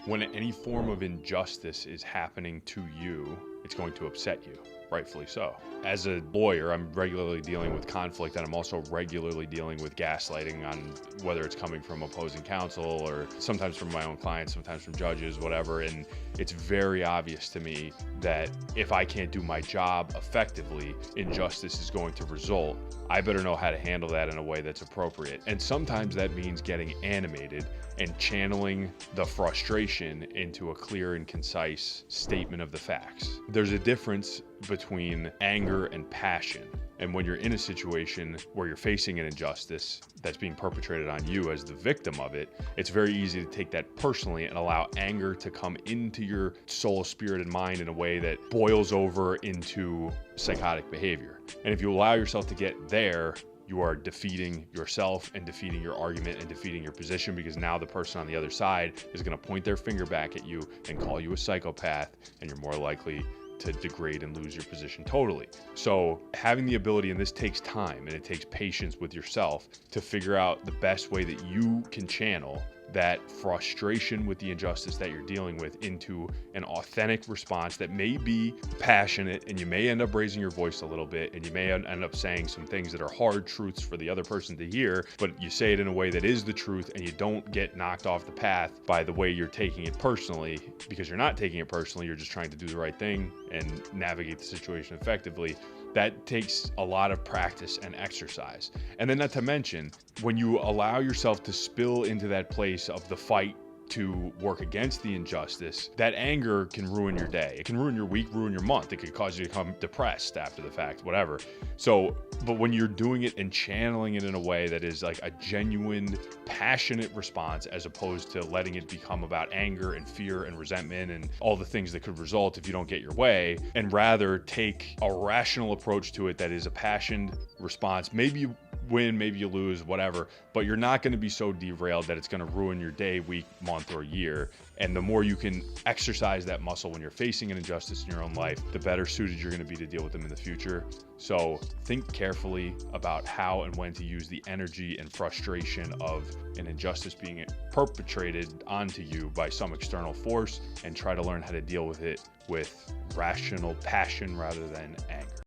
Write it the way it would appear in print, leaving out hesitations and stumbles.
When any form of injustice is happening to you, it's going to upset you, rightfully so. As a lawyer, I'm regularly dealing with conflict, and I'm also regularly dealing with gaslighting on whether it's coming from opposing counsel or sometimes from my own clients, sometimes from judges, whatever. And it's very obvious to me that if I can't do my job effectively, injustice is going to result. I better know how to handle that in a way that's appropriate. And sometimes that means getting animated and channeling the frustration into a clear and concise statement of the facts. There's a difference between anger and passion. And when you're in a situation where you're facing an injustice that's being perpetrated on you as the victim of it, it's very easy to take that personally and allow anger to come into your soul, spirit, and mind in a way that boils over into psychotic behavior. And if you allow yourself to get there, you are defeating yourself and defeating your argument and defeating your position, because now the person on the other side is going to point their finger back at you and call you a psychopath, and you're more likely to degrade and lose your position totally. So having the ability, and this takes time and it takes patience with yourself, to figure out the best way that you can channel that frustration with the injustice that you're dealing with into an authentic response that may be passionate, and you may end up raising your voice a little bit, and you may end up saying some things that are hard truths for the other person to hear, but you say it in a way that is the truth, and you don't get knocked off the path by the way you're taking it personally, because you're not taking it personally, you're just trying to do the right thing and navigate the situation effectively. That takes a lot of practice and exercise. And then not to mention, when you allow yourself to spill into that place of the fight to work against the injustice, that anger can ruin your day. It can ruin your week, ruin your month. It could cause you to become depressed after the fact, whatever. So, but when you're doing it and channeling it in a way that is like a genuine, passionate response, as opposed to letting it become about anger and fear and resentment and all the things that could result if you don't get your way, and rather take a rational approach to it that is a passionate response. Maybe you win, maybe you lose, whatever, but you're not going to be so derailed that it's going to ruin your day, week, month, or year. And the more you can exercise that muscle when you're facing an injustice in your own life, the better suited you're going to be to deal with them in the future. So think carefully about how and when to use the energy and frustration of an injustice being perpetrated onto you by some external force, and try to learn how to deal with it with rational passion rather than anger.